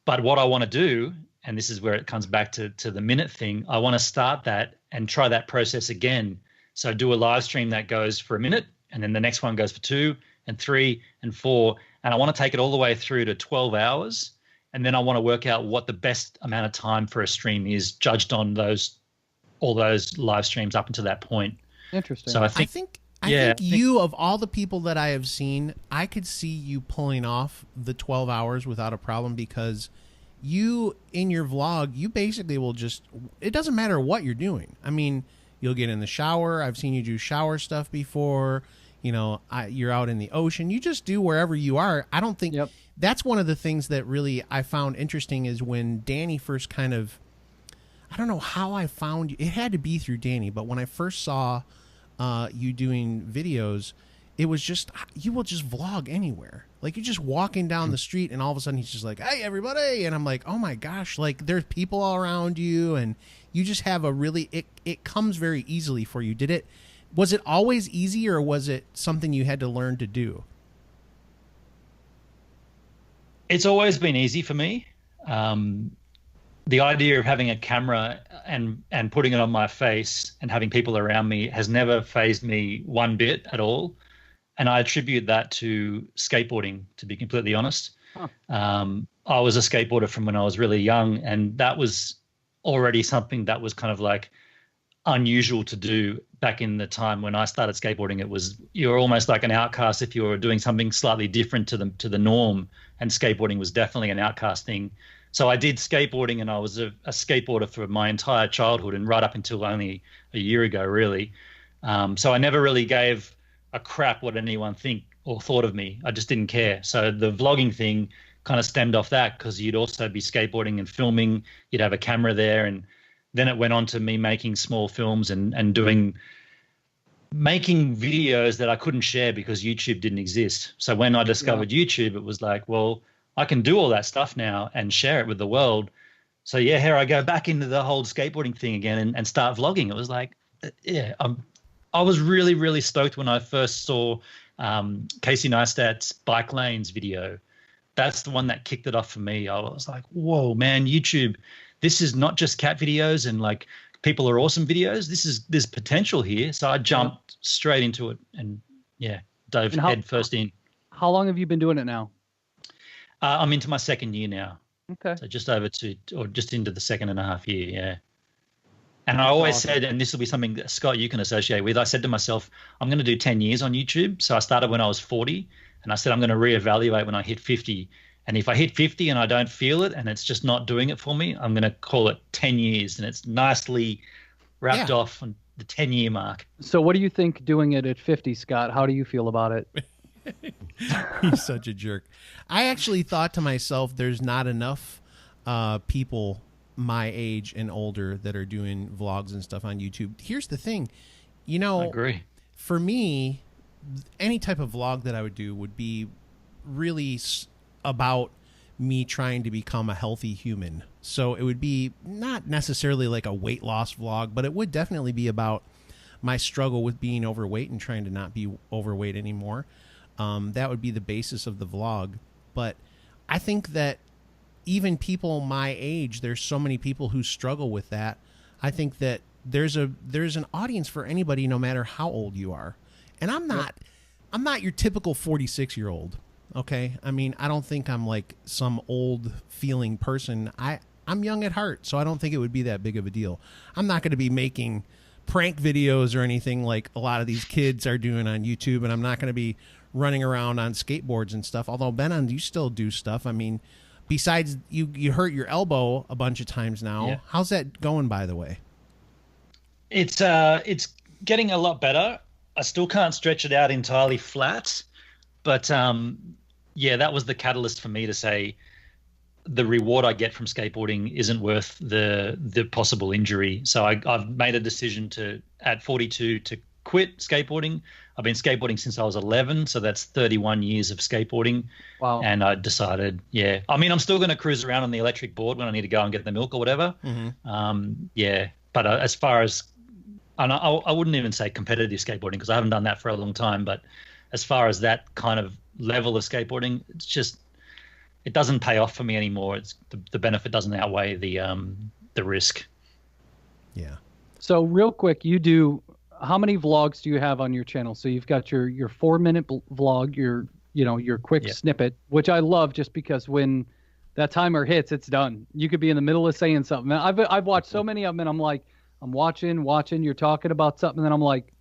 But what I want to do, and this is where it comes back to the minute thing, I want to start that and try that process again. So do a live stream that goes for a minute, and then the next one goes for 2 and 3 and 4. And I want to take it all the way through to 12 hours. And then I want to work out what the best amount of time for a stream is, judged on all those live streams up until that point. Interesting. So I think you, of all the people that I have seen, I could see you pulling off the 12 hours without a problem, because you, in your vlog, you basically will just, it doesn't matter what you're doing. I mean, you'll get in the shower. I've seen you do shower stuff before. You know, you're out in the ocean. You just do wherever you are. I don't think that's one of the things that really I found interesting is when Danny first kind of, I don't know how I found you. It had to be through Danny, but when I first saw you doing videos, it was just, you will just vlog anywhere. Like, you're just walking down the street and all of a sudden he's just like, hey, everybody. And I'm like, oh my gosh, like there's people all around you and you just have a really, it comes very easily for you. Was it always easy, or was it something you had to learn to do? It's always been easy for me. The idea of having a camera and putting it on my face and having people around me has never fazed me one bit at all. And I attribute that to skateboarding, to be completely honest. I was a skateboarder from when I was really young, and that was already something that was kind of like unusual to do back in the time when I started skateboarding. It was, you were almost like an outcast if you were doing something slightly different to the norm, and skateboarding was definitely an outcast thing. So I did skateboarding, and I was a skateboarder for my entire childhood and right up until only a year ago, really. So I never really gave a crap what anyone think or thought of me. I just didn't care. So the vlogging thing kind of stemmed off that, because you'd also be skateboarding and filming. You'd have a camera there, and then it went on to me making small films and making videos that I couldn't share because YouTube didn't exist. So when I discovered YouTube, it was like, well, I can do all that stuff now and share it with the world. So here I go back into the whole skateboarding thing again and start vlogging. It was like, I was really, really stoked when I first saw Casey Neistat's Bike Lanes video. That's the one that kicked it off for me. I was like, whoa, man, YouTube, this is not just cat videos and like people are awesome videos. There's potential here. So I jumped straight into it and dove head first in. How long have you been doing it now? I'm into my second year now. Okay. So just over or just into the 2.5 year. Yeah. And I always said, and this will be something that Scott, you can associate with. I said to myself, I'm going to do 10 years on YouTube. So I started when I was 40 and I said, I'm going to reevaluate when I hit 50. And if I hit 50 and I don't feel it and it's just not doing it for me, I'm going to call it 10 years. And it's nicely wrapped off on the 10-year mark. So what do you think doing it at 50, Scott? How do you feel about it? He's such a jerk. I actually thought to myself, there's not enough people my age and older that are doing vlogs and stuff on YouTube. Here's the thing, I agree. For me, any type of vlog that I would do would be really about me trying to become a healthy human. So it would be not necessarily like a weight loss vlog, but it would definitely be about my struggle with being overweight and trying to not be overweight anymore. That would be the basis of the vlog. But I think that even people my age, there's so many people who struggle with that. I think that there's an audience for anybody, no matter how old you are. And I'm not your typical 46-year-old. Okay. I mean, I don't think I'm like some old feeling person. I'm young at heart, so I don't think it would be that big of a deal. I'm not going to be making prank videos or anything like a lot of these kids are doing on YouTube, and I'm not going to be running around on skateboards and stuff. Although, Benon, you still do stuff. I mean, besides you hurt your elbow a bunch of times now. Yeah. How's that going, by the way? It's getting a lot better. I still can't stretch it out entirely flat, but that was the catalyst for me to say the reward I get from skateboarding isn't worth the possible injury. So I've made a decision at 42 to quit skateboarding. I've been skateboarding since I was 11, so that's 31 years of skateboarding. Wow. And I decided, I mean, I'm still going to cruise around on the electric board when I need to go and get the milk or whatever. Mm-hmm. But as far as, and I wouldn't even say competitive skateboarding because I haven't done that for a long time, but as far as that kind of level of skateboarding, it's just, it doesn't pay off for me anymore. It's the benefit doesn't outweigh the risk. Yeah. So real quick, how many vlogs do you have on your channel? So you've got your 4-minute vlog, your quick snippet, which I love just because when that timer hits, it's done. You could be in the middle of saying something. I've watched so many of them, and I'm like, I'm watching, you're talking about something, and then I'm like,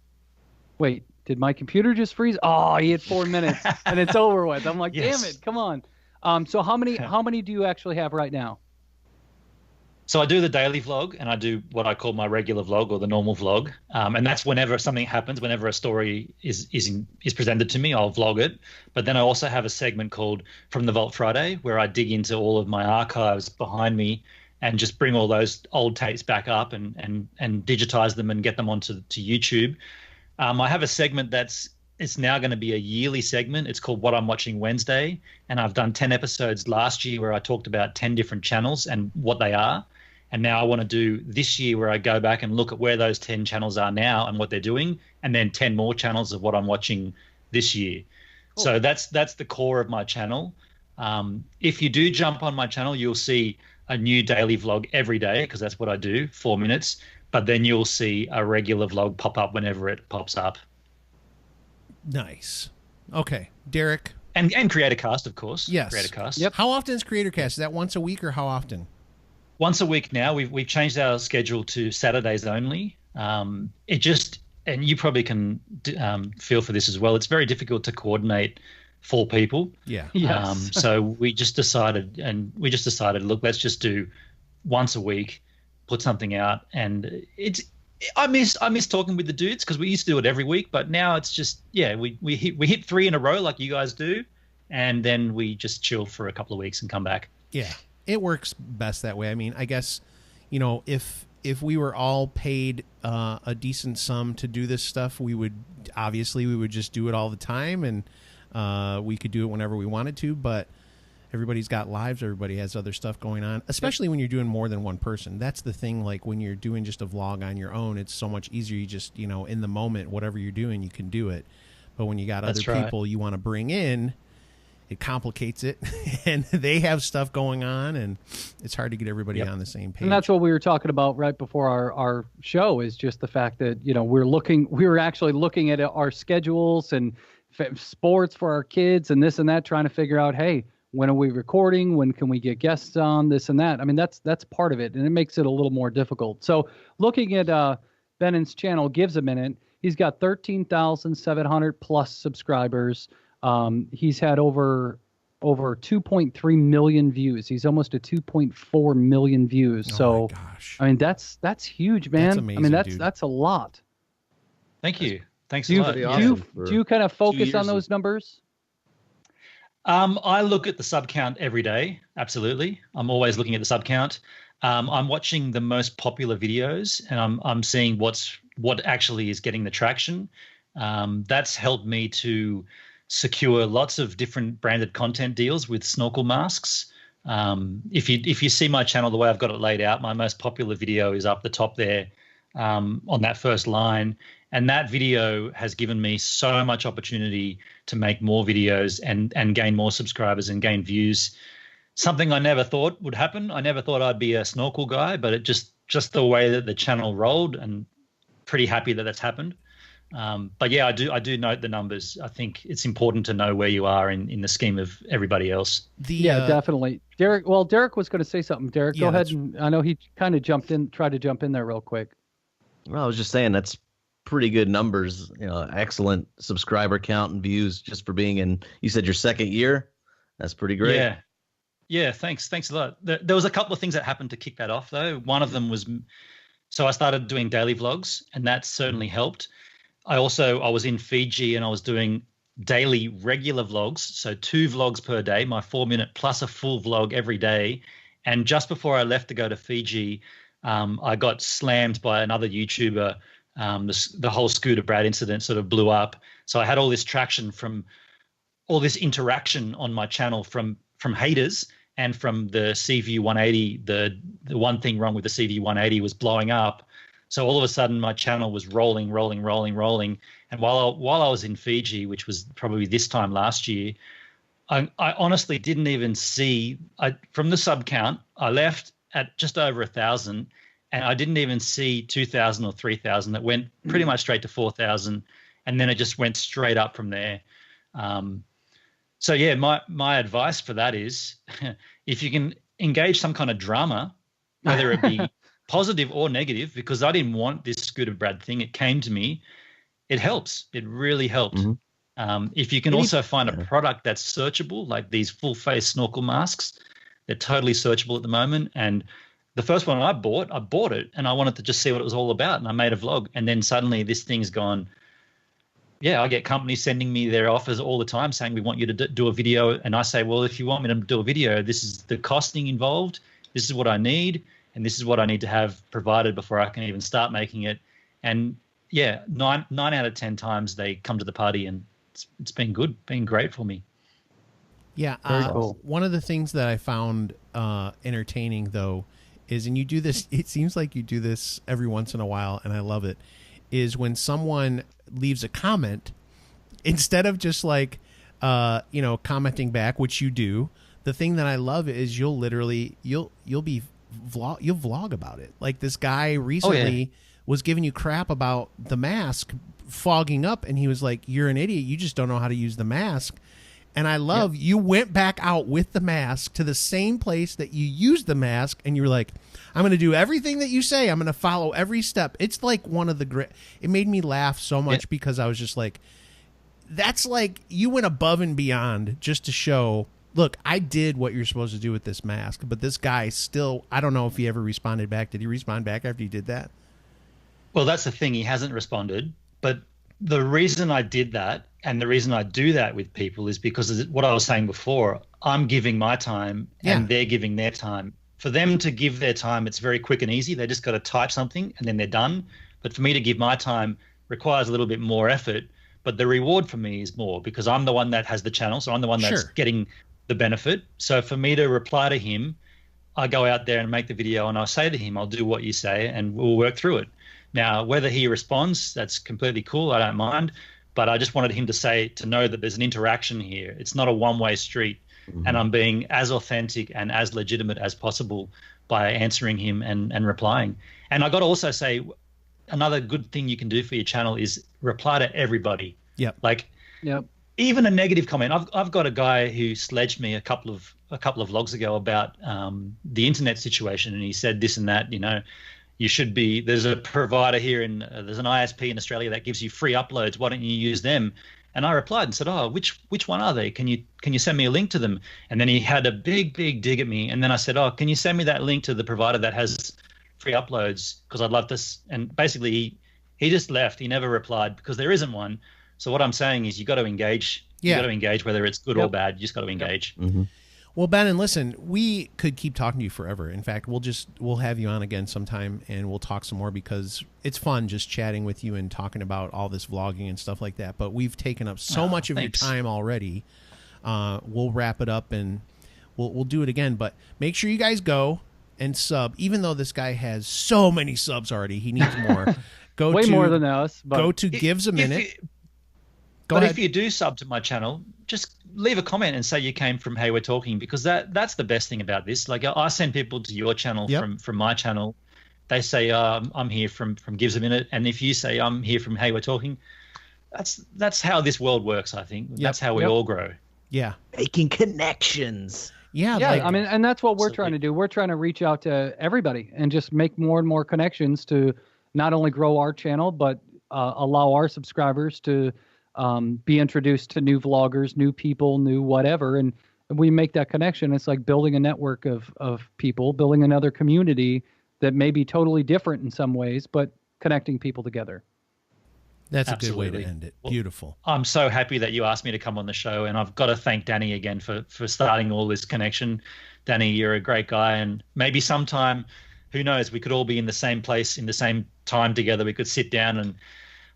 wait, did my computer just freeze? Oh, he hit 4 minutes, and it's over with. I'm like, damn it, come on. So how many do you actually have right now? So I do the daily vlog, and I do what I call my regular vlog or the normal vlog, and that's whenever something happens, whenever a story is presented to me, I'll vlog it. But then I also have a segment called From the Vault Friday, where I dig into all of my archives behind me and just bring all those old tapes back up and digitize them and get them onto YouTube. I have a segment it's now going to be a yearly segment. It's called What I'm Watching Wednesday, and I've done 10 episodes last year where I talked about 10 different channels and what they are. And now I want to do this year where I go back and look at where those 10 channels are now and what they're doing, and then 10 more channels of what I'm watching this year. Cool. So that's the core of my channel. If you do jump on my channel, you'll see a new daily vlog every day because that's what I do, 4 minutes. But then you'll see a regular vlog pop up whenever it pops up. Nice. Okay, Derek. And CreatorCast, of course. Yes. CreatorCast. Yep. How often is CreatorCast? Is that once a week or how often? Once a week now. We've changed our schedule to Saturdays only. And you probably can feel for this as well. It's very difficult to coordinate 4 people. Yeah. Yes. So we just decided, look, let's just do once a week, put something out, and I miss talking with the dudes because we used to do it every week, but now it's just we hit 3 in a row like you guys do, and then we just chill for a couple of weeks and come back. Yeah, it works best that way. I mean, I guess if we were all paid a decent sum to do this stuff, we would just do it all the time, and we could do it whenever we wanted to. But Everybody's got lives. Everybody has other stuff going on, especially when you're doing more than one person. That's the thing. Like when you're doing just a vlog on your own, it's so much easier. You just, in the moment, whatever you're doing, you can do it. But when you got other people you want to bring in, it complicates it, and they have stuff going on, and it's hard to get everybody on the same page. And that's what we were talking about right before our show, is just the fact that, we were actually looking at our schedules and sports for our kids and this and that, trying to figure out, hey, when are we recording? When can we get guests on? This and that. I mean, that's part of it, and it makes it a little more difficult. So looking at Benon's channel, GivesAMinute, he's got 13,700 plus subscribers. He's had over 2.3 million views. He's almost at 2.4 million views. Oh my gosh. I mean, that's huge, man. That's amazing, I mean, dude. that's a lot. Thank you. Thanks Do a you, lot. do you kind of focus on those numbers? I look at the sub count every day. Absolutely. I'm always looking at the sub count. I'm watching the most popular videos, and I'm seeing what actually is getting the traction. That's helped me to secure lots of different branded content deals with snorkel masks. If you see my channel, the way I've got it laid out, my most popular video is up the top there on that first line. And that video has given me so much opportunity to make more videos and gain more subscribers and gain views. Something I never thought would happen. I never thought I'd be a snorkel guy, but it just the way that the channel rolled, and pretty happy that that's happened. But yeah, I do note the numbers. I think it's important to know where you are in the scheme of everybody else. Yeah, definitely. Derek was going to say something. Derek, go ahead. And I know he kind of tried to jump in there real quick. Well, I was just saying that's pretty good numbers. Excellent subscriber count and views just for being in, you said, your second year. That's pretty great. Yeah. Thanks a lot. There was a couple of things that happened to kick that off, though. One of them was, so I started doing daily vlogs, and that certainly helped. I was in Fiji, and I was doing daily regular vlogs, so 2 vlogs per day, my 4-minute plus a full vlog every day. And just before I left to go to Fiji, I got slammed by another YouTuber. The whole Scooter Brad incident sort of blew up. So I had all this traction from all this interaction on my channel from haters and from the CV 180. The one thing wrong with the CV 180 was blowing up. So all of a sudden my channel was rolling. And while I was in Fiji, which was probably this time last year, I honestly didn't even see, from the sub count, I left at just over 1,000, and I didn't even see 2,000 or 3,000. That went pretty much straight to 4,000, and then it just went straight up from there. So yeah, my advice for that is, if you can engage some kind of drama, whether it be positive or negative, because I didn't want this Scooter Brad thing. It came to me. It helps. It really helped. Mm-hmm. If you can also find a product that's searchable, like these full face snorkel masks, they're totally searchable at the moment. And the first one I bought it, and I wanted to just see what it was all about. And I made a vlog, and then suddenly this thing's gone. Yeah, I get companies sending me their offers all the time saying, we want you to do a video. And I say, well, if you want me to do a video, this is the costing involved. This is what I need. And this is what I need to have provided before I can even start making it. And yeah, 9 out of 10 times they come to the party, and it's been good, been great for me. Yeah. Cool. One of the things that I found entertaining, though, is, and you do this, it seems like you do this every once in a while, and I love it, is when someone leaves a comment, instead of just like, commenting back, which you do, the thing that I love is you'll vlog about it. Like this guy recently was giving you crap about the mask fogging up, and he was like, you're an idiot, you just don't know how to use the mask. And I love you went back out with the mask to the same place that you used the mask, and you were like, I'm going to do everything that you say, I'm going to follow every step. It's like one of the great, it made me laugh so much because I was just like, that's like, you went above and beyond just to show, look, I did what you're supposed to do with this mask. But this guy still, I don't know if he ever responded back. Did he respond back after you did that? Well, that's the thing. He hasn't responded. But the reason I did that, and the reason I do that with people, is because what I was saying before, I'm giving my time and they're giving their time. For them to give their time, it's very quick and easy. They just got to type something and then they're done. But for me to give my time requires a little bit more effort. But the reward for me is more, because I'm the one that has the channel. So I'm the one that's getting the benefit. So for me to reply to him, I go out there and make the video, and I'll say to him, I'll do what you say, and we'll work through it. Now, whether he responds, that's completely cool. I don't mind. But I just wanted him to know that there's an interaction here. It's not a one-way street. Mm-hmm. And I'm being as authentic and as legitimate as possible by answering him and replying. And I got to also say, another good thing you can do for your channel is reply to everybody. Yep. Like, yep. Even a negative comment. I've got a guy who sledged me a couple of vlogs ago about the internet situation, and he said this and that. You should be. There's a provider here there's an ISP in Australia that gives you free uploads. Why don't you use them? And I replied and said, "Oh, which one are they? Can you send me a link to them?" And then he had a big dig at me. And then I said, "Oh, can you send me that link to the provider that has free uploads? Because I'd love this." And basically, he just left. He never replied because there isn't one. So what I'm saying is, you got to engage. Yeah. You got to engage, whether it's good or bad. You just got to engage. Mm-hmm. Well, Benon, listen, we could keep talking to you forever. In fact, we'll have you on again sometime, and we'll talk some more because it's fun just chatting with you and talking about all this vlogging and stuff like that. But we've taken up so much of your time already. We'll wrap it up, and we'll do it again. But make sure you guys go and sub. Even though this guy has so many subs already, he needs more. Way more than us. But go to GivesAMinute. If you do sub to my channel, just leave a comment and say you came from Hey We're Talking, because that's the best thing about this. Like, I send people to your channel from my channel. They say, I'm here from GivesAMinute. And if you say I'm here from Hey We're Talking, that's how this world works, I think. That's how we all grow. Yeah. Making connections. Yeah. I mean, and that's what we're trying to do. We're trying to reach out to everybody and just make more and more connections to not only grow our channel, but allow our subscribers to be introduced to new vloggers, new people, new whatever. And we make that connection. It's like building a network of people, building another community that may be totally different in some ways, but connecting people together. That's Absolutely. A good way to end it. Beautiful. I'm so happy that you asked me to come on the show, and I've got to thank Danny again for starting all this connection. Danny, you're a great guy, and maybe sometime, who knows, we could all be in the same place in the same time together. We could sit down and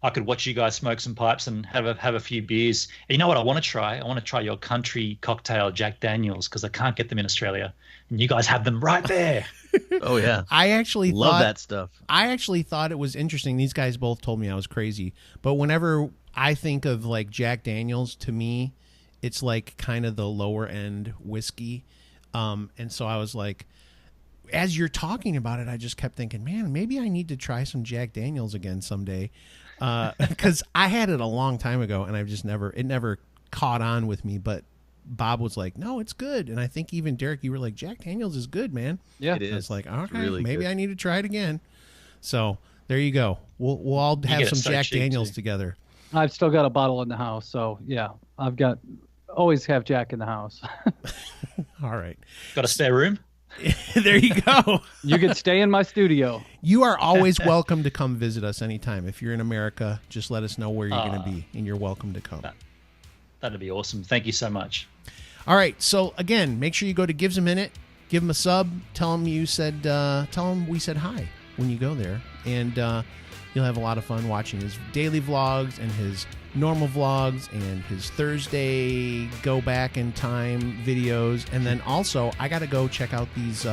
I could watch you guys smoke some pipes and have a few beers. And you know what I want to try? I want to try your country cocktail Jack Daniels, because I can't get them in Australia, and you guys have them right there. Oh yeah, I actually love that stuff. I actually thought it was interesting. These guys both told me I was crazy, but whenever I think of like Jack Daniels, to me, it's like kind of the lower end whiskey, and so I was like, as you're talking about it, I just kept thinking, man, maybe I need to try some Jack Daniels again someday. Because I had it a long time ago, and it never caught on with me. But Bob was like, "No, it's good," and I think even Derek, you were like, "Jack Daniels is good, man." Yeah, it is. I was like, "Okay, really maybe good. I need to try it again." So there you go. We'll all have some Jack Daniels together. I've still got a bottle in the house, so yeah, always have Jack in the house. All right, got a spare room? There you go. You could stay in my studio. You are always welcome to come visit us anytime. If you're in America, just let us know where you're going to be, and you're welcome to come. That'd be awesome. Thank you so much. All right. So again, make sure you go to GivesAMinute, give him a sub, tell him we said hi when you go there, and you'll have a lot of fun watching his daily vlogs and his normal vlogs and his Thursday go back in time videos. And then also, I got to go check out these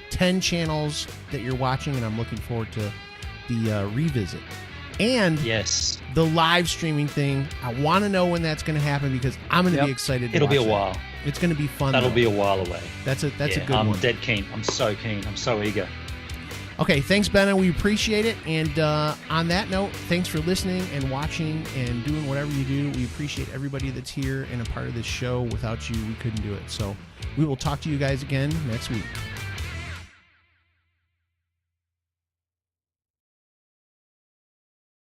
10 channels that you're watching, and I'm looking forward to the revisit. And yes, the live streaming thing, I want to know when that's going to happen, because I'm going to be excited to It'll watch be a while. It's going to be fun. That'll be a while away. That's a good one. one. I'm dead keen. I'm so keen. I'm so eager. Okay, thanks, Benon. We appreciate it. And on that note, thanks for listening and watching and doing whatever you do. We appreciate everybody that's here and a part of this show. Without you, we couldn't do it. So we will talk to you guys again next week.